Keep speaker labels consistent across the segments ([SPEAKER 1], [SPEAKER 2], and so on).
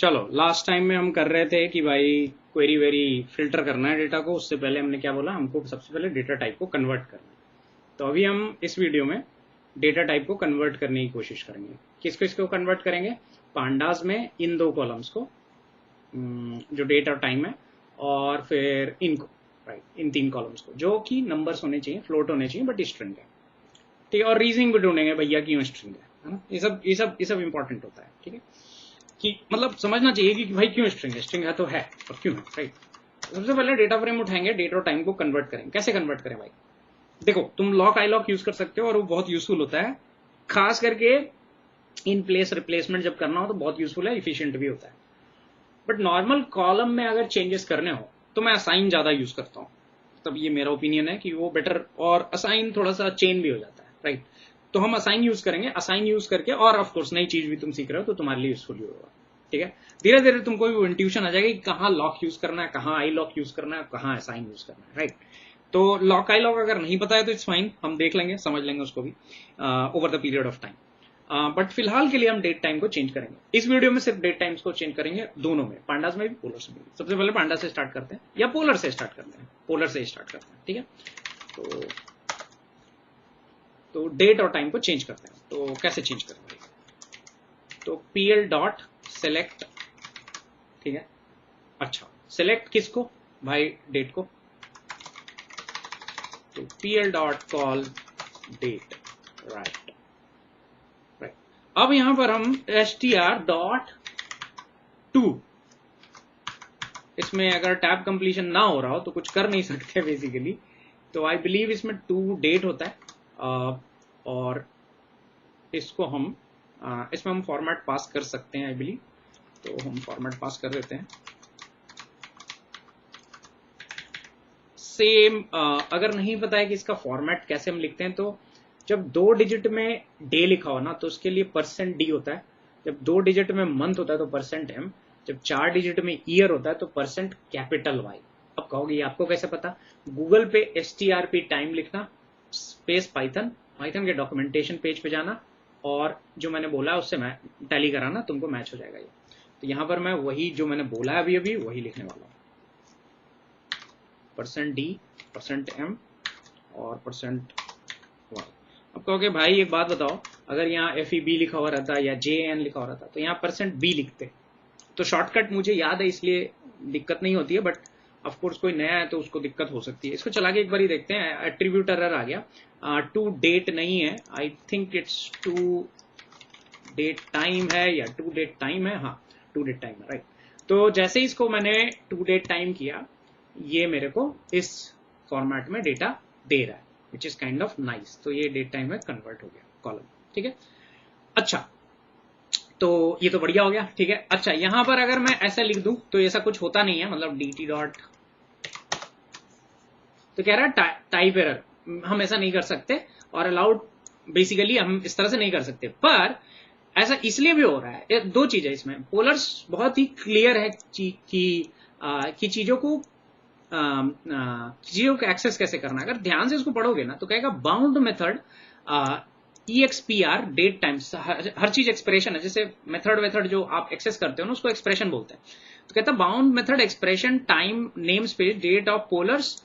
[SPEAKER 1] चलो last time में हम कर रहे थे कि भाई क्वेरी वेरी फिल्टर करना है डेटा को। उससे पहले हमने क्या बोला, हमको सबसे पहले डेटा टाइप को कन्वर्ट करना है। तो अभी हम इस वीडियो में डेटा टाइप को कन्वर्ट करने की कोशिश करेंगे। किसको किसको कन्वर्ट करेंगे? पांडास में इन दो कॉलम्स को, जो डेट और टाइम है, और फिर इनको, राइट, इन तीन कॉलम्स को जो कि नंबर्स होने चाहिए, फ्लोट होने चाहिए, बट स्ट्रिंग है, ठीक है। और रीजनिंग भी ढूंढेंगे भैया क्यों स्ट्रिंग है ना। ये सब इंपॉर्टेंट होता है, ठीक है, कि मतलब समझना चाहिए कि भाई क्यों स्ट्रिंग है तो है और क्यों है, राइट। सबसे पहले डेटा फ्रेम उठाएंगे, डेट और टाइम को कन्वर्ट करेंगे। कैसे कन्वर्ट करें भाई? देखो, तुम लॉक आई लॉक यूज कर सकते हो और वो बहुत यूजफुल होता है, खास करके इन प्लेस रिप्लेसमेंट जब करना हो तो बहुत यूजफुल है, इफिशियंट भी होता है। बट नॉर्मल कॉलम में अगर चेंजेस करने हो तो मैं असाइन ज्यादा यूज करता हूँ। तब ये मेरा ओपिनियन है कि वो बेटर, और असाइन थोड़ा सा चेन भी हो जाता है, राइट। तो हम असाइन यूज करेंगे, असाइन यूज करके, और ऑफ कोर्स नई चीज भी तुम सीख रहे हो तो तुम्हारे लिए यूजफुल होगा, ठीक है। धीरे धीरे तुमको भी इंट्यूशन आ जाएगा कि कहाँ लॉक यूज करना है, कहाँ आई लॉक यूज करना है, कहाँ असाइन यूज करना है, राइट। तो लॉक आई लॉक अगर नहीं पता है तो इट्स फाइन, हम देख लेंगे, समझ लेंगे उसको भी over the period of time. But फिलहाल के लिए हम डेट टाइम को चेंज करेंगे। इस वीडियो में सिर्फ डेट टाइम्स को चेंज करेंगे, दोनों में, पांडास में भी, पोलर्स में भी। सबसे पहले पांडा से स्टार्ट करते हैं, या पोलर से स्टार्ट करते हैं, पोलर से स्टार्ट करते हैं, ठीक है। तो डेट और टाइम को चेंज करते हैं। तो कैसे चेंज करेंगे? तो pl डॉट सेलेक्ट, ठीक है। अच्छा, सेलेक्ट किसको भाई? डेट को। तो pl dot col date, right. अब यहां पर हम str डॉट टू, इसमें अगर टैब कंप्लीशन ना हो रहा हो तो कुछ कर नहीं सकते बेसिकली। तो आई बिलीव इसमें टू डेट होता है, और इसको हम इसमें हम फॉर्मेट पास कर सकते हैं आई बिलीव। तो हम फॉर्मेट पास कर देते हैं सेम। अगर नहीं पता है कि इसका फॉर्मेट कैसे हम लिखते हैं, तो जब 2 डिजिट में डे लिखा हो ना तो उसके लिए %d होता है। जब 2 डिजिट में मंथ होता है तो %m। जब 4 डिजिट में ईयर होता है तो %Y। अब कहोगे ये आपको कैसे पता? गूगल पे strp टाइम लिखना, स्पेस पाइथन, पाइथन के डॉक्यूमेंटेशन पेज पे जाना, और जो मैंने बोला है उससे मैं टैली कराना, तुमको मैच हो जाएगा ये। तो यहां पर मैं वही जो मैंने बोला है अभी वही लिखने वाला हूँ, %d, %m और %y। अब कहोगे भाई एक बात बताओ, अगर यहाँ FEB लिखा हुआ रहता या JN लिखा हुआ रहता तो यहाँ %b लिखते। तो शॉर्टकट मुझे याद है इसलिए दिक्कत नहीं होती है, बट ऑफ कोर्स कोई नया है तो उसको दिक्कत हो सकती है। इसको चला के एक बार ही देखते हैं। एट्रीब्यूट एरर आ गया, टू डेट नहीं है, I think it's to date time है, या टू डेट टाइम है, हाँ टू डेट टाइम है, राइट। तो जैसे इसको मैंने टू डेट टाइम किया, ये मेरे को इस फॉर्मेट में डेटा दे रहा है, which is kind of nice. तो ये डेट टाइम में कन्वर्ट हो गया कॉलम, ठीक है। अच्छा, तो ये तो बढ़िया हो गया, ठीक है। अच्छा, यहां पर अगर मैं ऐसा लिख दूं तो ऐसा कुछ होता नहीं है, मतलब dt डॉट, तो कह रहा है टाइप एरर, हम ऐसा नहीं कर सकते, और अलाउड बेसिकली हम इस तरह से नहीं कर सकते। पर ऐसा इसलिए भी हो रहा है, दो चीजें इसमें। पोलर्स बहुत ही क्लियर है कि चीजों को एक्सेस कैसे करना है। अगर ध्यान से इसको पढ़ोगे ना तो कहेगा bound method expr date times, हर चीज एक्सप्रेशन है। जैसे मेथड जो आप एक्सेस करते हो ना उसको एक्सप्रेशन बोलते हैं। तो कहता है bound method expression time name space date of polars,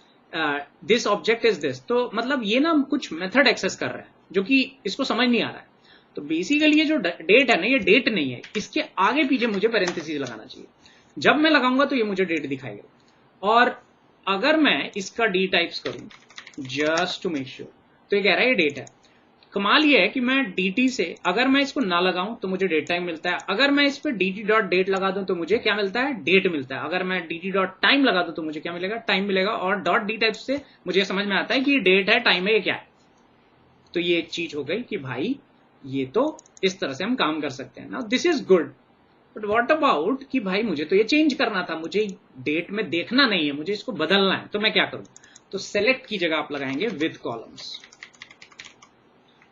[SPEAKER 1] this object is this. तो मतलब ये ना कुछ मेथड एक्सेस कर रहा है जो कि इसको समझ नहीं आ रहा है। तो बेसिकली ये जो डेट है ना, ये डेट नहीं है, इसके आगे पीछे मुझे पैरेंथेसिस लगाना चाहिए। जब मैं लगाऊंगा तो ये मुझे डेट दिखाएगा। और अगर मैं इसका डी टाइप्स करूं जस्ट टू मेक श्योर, तो ये कह रहा है ये डेट है। कमाल ये है कि मैं dt से अगर मैं इसको ना लगाऊं तो मुझे डेट टाइम मिलता है, अगर मैं इस पे dt डॉट डेट लगा दूं तो मुझे क्या मिलता है? डेट मिलता है। अगर मैं dt डॉट टाइम लगा दूं तो मुझे क्या मिलेगा? टाइम मिलेगा। और डॉट डी टाइप से मुझे समझ में आता है कि ये डेट है, टाइम है, ये क्या है। तो ये एक चीज हो गई कि भाई ये तो इस तरह से हम काम कर सकते हैं ना, this is good. But what about कि भाई मुझे तो ये चेंज करना था, मुझे डेट में देखना नहीं है, मुझे इसको बदलना है, तो मैं क्या करूं? तो सेलेक्ट की जगह आप लगाएंगे विद कॉलम्स,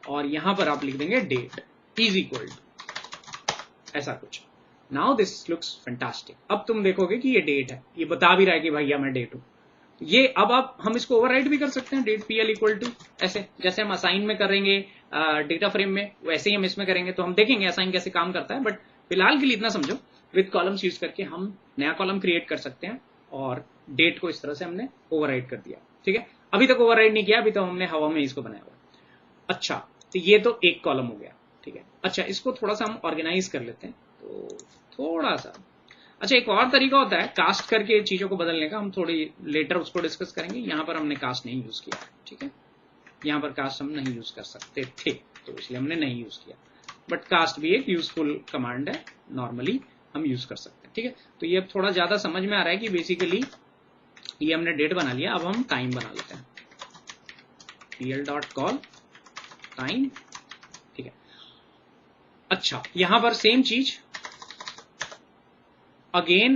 [SPEAKER 1] और यहां पर आप लिख देंगे डेट इज इक्वल टू ऐसा कुछ। Now this looks fantastic. अब तुम देखोगे कि ये डेट है, ये बता भी रहा है कि भैया मैं डेट हूं। ये अब हम इसको ओवरराइट भी कर सकते हैं, डेट pl इक्वल टू ऐसे, जैसे हम असाइन में करेंगे डेटा फ्रेम में, वैसे ही हम इसमें करेंगे। तो हम देखेंगे असाइन कैसे काम करता है, बट फिलहाल के लिए इतना समझो विद कॉलम्स यूज करके हम नया कॉलम क्रिएट कर सकते हैं और डेट को इस तरह से हमने ओवरराइड कर दिया। ठीक है, अभी तक ओवरराइड नहीं किया, अभी तो हमने हवा में इसको बनाया हुआ। अच्छा, तो ये तो एक कॉलम हो गया। ठीक है, अच्छा इसको थोड़ा सा हम ऑर्गेनाइज कर लेते हैं, तो थोड़ा सा। अच्छा, एक और तरीका होता है कास्ट करके चीजों को बदलने का, हम थोड़ी लेटर उसको डिस्कस करेंगे। यहां पर हमने कास्ट नहीं यूज किया। ठीक है, यहां पर कास्ट हम नहीं यूज कर सकते थे, तो इसलिए हमने नहीं यूज किया। बट कास्ट भी एक यूजफुल कमांड है, नॉर्मली हम यूज कर सकते हैं। ठीक है, तो ये अब थोड़ा ज्यादा समझ में आ रहा है कि बेसिकली ये हमने डेट बना लिया। अब हम टाइम बना लेते हैं, pl.call टाइम। ठीक है, अच्छा यहां पर सेम चीज अगेन,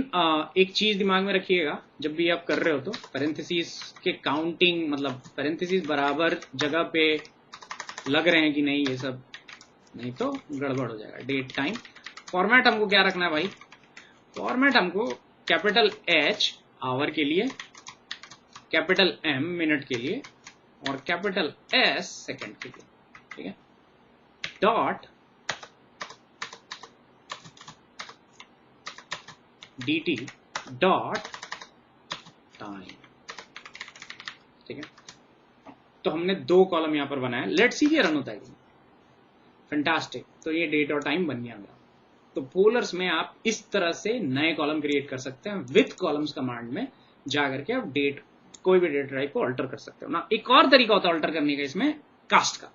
[SPEAKER 1] एक चीज दिमाग में रखिएगा जब भी आप कर रहे हो तो पैरेंथेसिस के काउंटिंग, मतलब पैरेंथेसिस बराबर जगह पे लग रहे हैं कि नहीं, ये सब नहीं तो गड़बड़ हो जाएगा। डेट टाइम फॉर्मेट हमको क्या रखना है भाई, फॉर्मेट हमको कैपिटल H आवर के लिए, कैपिटल M मिनट के लिए और कैपिटल S सेकंड के लिए। ठीक है, डॉट dt डॉट टाइम। ठीक है, तो हमने दो कॉलम यहां पर बनाया। लेट्स सी ये रन होता है, फैंटास्टिक। तो ये डेट और टाइम बन गया मेरा। तो पोलर्स में आप इस तरह से नए कॉलम क्रिएट कर सकते हैं विथ कॉलम्स कमांड में जाकर के आप डेट, कोई भी डेटा टाइप को अल्टर कर सकते हो ना। एक और तरीका होता है अल्टर करने का इसमें, कास्ट का,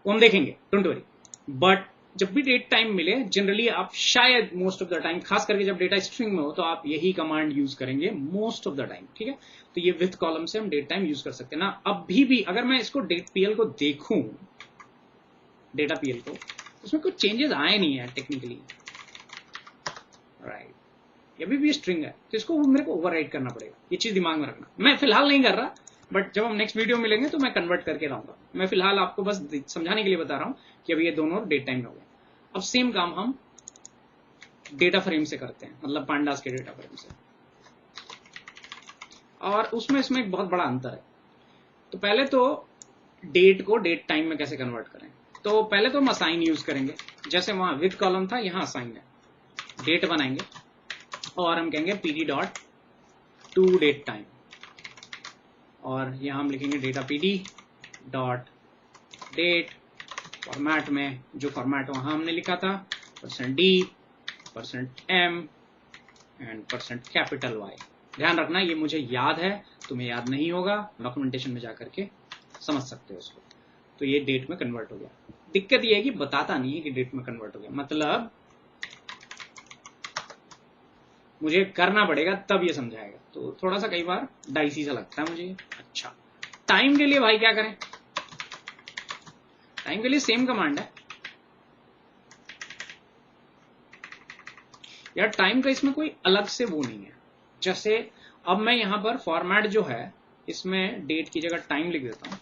[SPEAKER 1] वो हम देखेंगे, डोंट वरी। बट जब भी डेट टाइम मिले, जनरली आप शायद मोस्ट ऑफ द टाइम, खास करके जब डेटा स्ट्रिंग में हो, तो आप यही कमांड यूज करेंगे मोस्ट ऑफ द टाइम। ठीक है, तो ये विथ कॉलम से हम डेट टाइम यूज कर सकते हैं ना। अभी भी अगर मैं इसको डेट पीएल को देखूं, डेटा पीएल को, उसमें कुछ चेंजेस आए नहीं है टेक्निकली, राइट। ये भी स्ट्रिंग है, तो इसको मेरे को ओवरराइड करना पड़ेगा, ये चीज दिमाग में रखना। मैं फिलहाल नहीं कर रहा, बट जब हम नेक्स्ट वीडियो मिलेंगे तो मैं कन्वर्ट करके लाऊंगा। मैं फिलहाल आपको बस समझाने के लिए बता रहा हूं कि अभी ये दोनों डेट टाइम में हो गए। अब सेम काम हम डेटा फ्रेम से करते हैं, मतलब पांडास के डेटा फ्रेम से, और उसमें इसमें एक बहुत बड़ा अंतर है। तो पहले तो डेट को डेट टाइम में कैसे कन्वर्ट करें, तो पहले तो हम असाइन यूज करेंगे। जैसे वहां विद कॉलम था, यहां असाइन है। डेट बनाएंगे और हम कहेंगे pd dot to date time, और यहां हम लिखेंगे data pd dot date. Format में जो फॉर्मेट वहां हमने लिखा था, %d, %m एंड %Y। ध्यान रखना, ये मुझे याद है, तुम्हें याद नहीं होगा, डॉक्यूमेंटेशन में जाकर के समझ सकते हो उसको। तो ये डेट में कन्वर्ट हो गया। दिक्कत ये है कि बताता नहीं है कि डेट में कन्वर्ट हो गया, मतलब मुझे करना पड़ेगा तब ये समझाएगा, तो थोड़ा सा कई बार डाइसी सा लगता है मुझे। अच्छा, टाइम के लिए भाई क्या करें, टाइम के लिए सेम कमांड है यार। टाइम का इसमें कोई अलग से वो नहीं है। जैसे अब मैं यहां पर फॉर्मेट जो है, इसमें डेट की जगह टाइम लिख देता हूं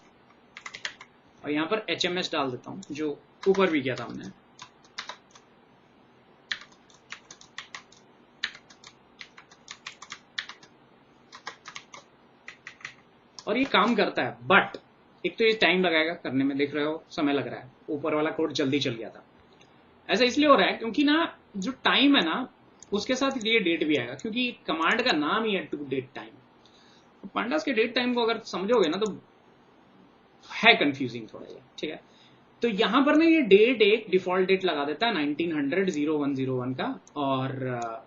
[SPEAKER 1] और यहां पर HMS डाल देता हूं, जो ऊपर भी किया था हमने। और ये काम करता है, बट एक तो ये टाइम लगाएगा करने में, देख रहे हो समय लग रहा है। ऊपर वाला कोड जल्दी चल गया था। ऐसा इसलिए हो रहा है क्योंकि ना जो टाइम है ना, उसके साथ ये डेट भी आएगा, क्योंकि कमांड का नाम ही है टू डेट टाइम। पांडास के डेट टाइम को अगर समझोगे ना तो है कंफ्यूजिंग थोड़ा ये। ठीक है, तो यहां पर ना ये डेट एक डिफॉल्ट डेट लगा देता है 1900-0101 का, और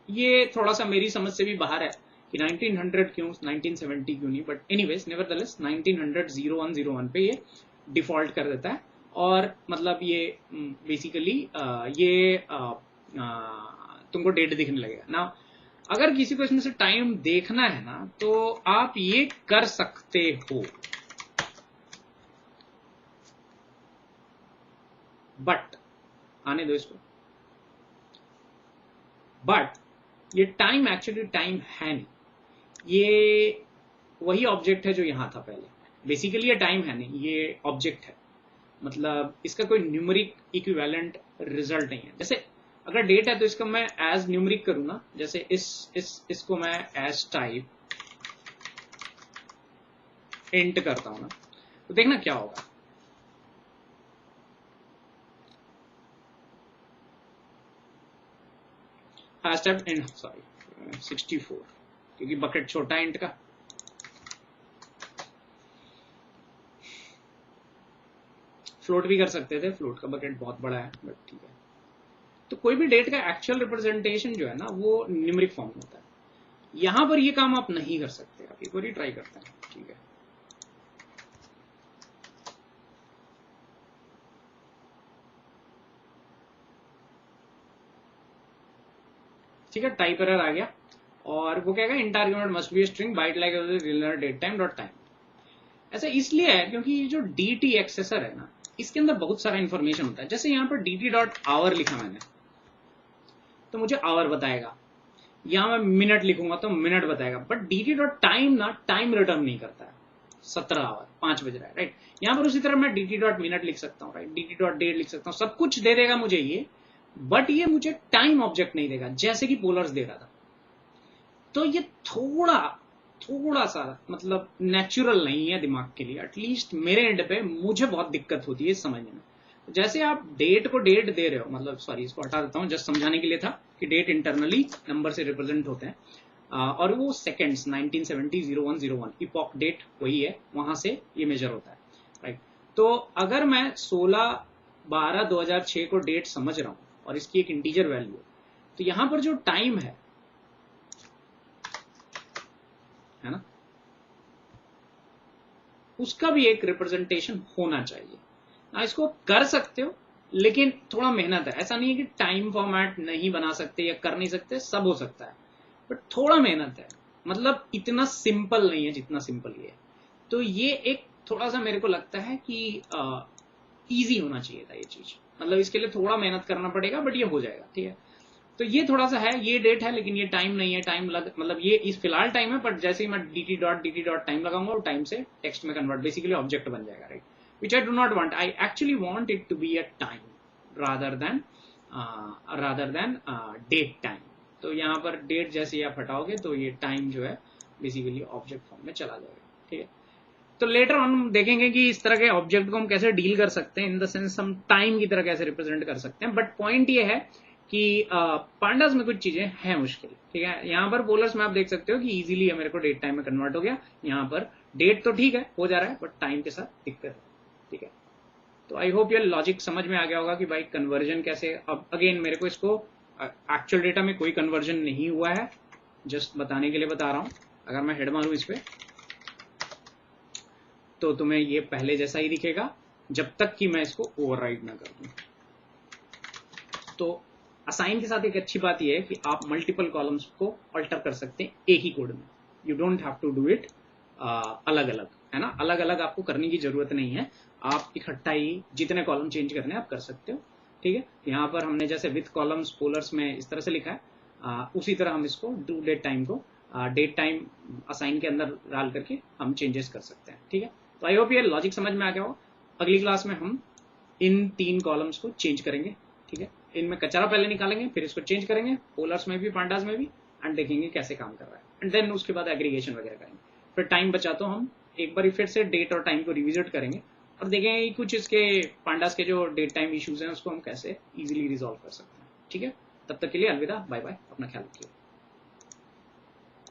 [SPEAKER 1] ये थोड़ा सा मेरी समझ से भी बाहर है कि 1900 क्यों, 1970 क्यों नहीं, बट एनीवेज नेवरदलेस 1900-0101 पे ये डिफॉल्ट कर देता है। और मतलब ये बेसिकली ये तुमको डेट दिखने लगेगा ना। अगर किसी को इसमें से टाइम देखना है ना, तो आप ये कर सकते हो, बट आने दो इसको। बट ये टाइम एक्चुअली टाइम है नहीं, ये वही ऑब्जेक्ट है जो यहां था पहले। बेसिकली ये टाइम है नहीं, ये ऑब्जेक्ट है। मतलब इसका कोई न्यूमेरिक इक्विवेलेंट रिजल्ट नहीं है। जैसे अगर डेट है तो इसको मैं एज न्यूमेरिक करूं ना, जैसे इसको मैं एज टाइप इंट करता हूं ना, तो देखना क्या होगा। हाँ स्टेप इन, सॉरी 64 क्योंकि बकेट छोटा है इंट का। फ्लोट भी कर सकते थे, फ्लोट का बकेट बहुत बड़ा है, बट ठीक है। तो कोई भी डेट का एक्चुअल रिप्रेजेंटेशन जो है ना वो न्यूमेरिक फॉर्म में होता है। यहां पर ये काम आप नहीं कर सकते। आप एक बार ही ट्राई करते हैं, ठीक है। ठीक है, टाइप एरर आ गया और वो कहेगा int argument must be string byte like date time dot time. ऐसा इसलिए है क्योंकि ये जो dt एक्सेसर है ना, इसके अंदर बहुत सारा इंफॉर्मेशन होता है। जैसे यहाँ पर dt डॉट आवर लिखा मैंने तो मुझे आवर बताएगा, यहां मैं मिनट लिखूंगा तो मिनट बताएगा, बट dt डॉट टाइम ना टाइम रिटर्न नहीं करता है। 17 आवर 5 बज रहा है, राइट। यहां पर उसी तरह मैं dt डॉट मिनट लिख सकता हूँ, राइट, dt डॉट डेट लिख सकता हूँ, सब कुछ दे देगा मुझे ये, बट ये मुझे टाइम ऑब्जेक्ट नहीं देगा जैसे कि पोलर्स दे रहा था। तो ये थोड़ा सा मतलब नेचुरल नहीं है दिमाग के लिए, एटलीस्ट मेरे एंड पे मुझे बहुत दिक्कत होती है समझने में। जैसे आप डेट को डेट दे रहे हो, मतलब सॉरी इसको हटा देता हूं, जस्ट समझाने के लिए था कि डेट इंटरनली नंबर से रिप्रेजेंट होते हैं और वो सेकेंड्स 1970 0101 इपॉक डेट वही है, वहां से ये मेजर होता है, राइट। तो अगर मैं 16/12/2006 को डेट समझ रहा हूं और इसकी एक इंटीजर वैल्यू है, तो यहां पर जो टाइम है ना, उसका भी एक रिप्रेजेंटेशन होना चाहिए। ना इसको कर सकते हो लेकिन थोड़ा मेहनत है। ऐसा नहीं है कि टाइम फॉर्मेट नहीं बना सकते या कर नहीं सकते, सब हो सकता है, बट थोड़ा मेहनत है। मतलब इतना सिंपल नहीं है जितना सिंपल ये है। तो ये एक थोड़ा सा मेरे को लगता है कि इजी होना चाहिए था ये चीज, मतलब इसके लिए थोड़ा मेहनत करना पड़ेगा, बट ये हो जाएगा, ठीक है। तो ये थोड़ा सा है, ये डेट है लेकिन ये टाइम नहीं है, टाइम मतलब ये इस फिलहाल टाइम है, बट जैसे ही मैं dt डॉट टाइम लगाऊंगा वो टाइम से टेक्स्ट में कन्वर्ट बेसिकली ऑब्जेक्ट बन जाएगा, right. which I do not want. I actually want it to be a time rather than date time. तो यहाँ पर डेट जैसे आप हटाओगे तो ये टाइम जो है बेसिकली ऑब्जेक्ट फॉर्म में चला जाएगा, ठीक है। तो लेटर ऑन हम देखेंगे कि इस तरह के ऑब्जेक्ट को हम कैसे डील कर सकते हैं, इन द सेंस हम टाइम की तरह कैसे रिप्रेजेंट कर सकते हैं। बट पॉइंट ये है कि पांडास में कुछ चीजें हैं मुश्किल, ठीक है। यहाँ पर पोलर्स में आप देख सकते हो कि इजीली मेरे को डेट टाइम में कन्वर्ट हो गया। यहाँ पर डेट तो ठीक है हो जा रहा है, बट टाइम के साथ दिक्कत है, ठीक है। तो आई होप ये लॉजिक समझ में आ गया होगा कि भाई कन्वर्जन कैसे। अब अगेन मेरे को इसको एक्चुअल डेटा में कोई कन्वर्जन नहीं हुआ है, जस्ट बताने के लिए बता रहा हूं। अगर मैं हेड मारूं इस पे तो तुम्हें ये पहले जैसा ही दिखेगा जब तक कि मैं इसको ओवरराइड ना कर दूं। तो असाइन के साथ एक अच्छी बात यह है कि आप मल्टीपल कॉलम्स को अल्टर कर सकते हैं एक ही कोड में। You don't have to do it अलग अलग, है ना। अलग अलग आपको करने की जरूरत नहीं है, आप इकट्ठा ही जितने कॉलम चेंज करने आप कर सकते हो, ठीक है। यहाँ पर हमने जैसे विथ कॉलम्स पोलर्स में इस तरह से लिखा है, उसी तरह हम इसको डू डेट टाइम को डेट टाइम असाइन के अंदर डाल करके हम चेंजेस कर सकते हैं, ठीक है। तो आई होप ये लॉजिक समझ में आ गया हो। अगली क्लास में हम इन 3 कॉलम्स को चेंज करेंगे, ठीक है। इनमें कचरा पहले निकालेंगे, फिर इसको चेंज करेंगे पोलर्स में भी पांडास में भी, एंड देखेंगे कैसे काम कर रहा है, एंड देन उसके बाद एग्रीगेशन वगैरह करेंगे। फिर टाइम बचा तो हम एक बार फिर से डेट और टाइम को रिविजिट करेंगे और देखेंगे कि कुछ इसके पांडास के जो डेट टाइम इश्यूज हैं उसको हम कैसे इजीली रिजॉल्व कर सकते हैं, ठीक है। तब तक के लिए अलविदा, बाय बाय, अपना ख्याल रखिए।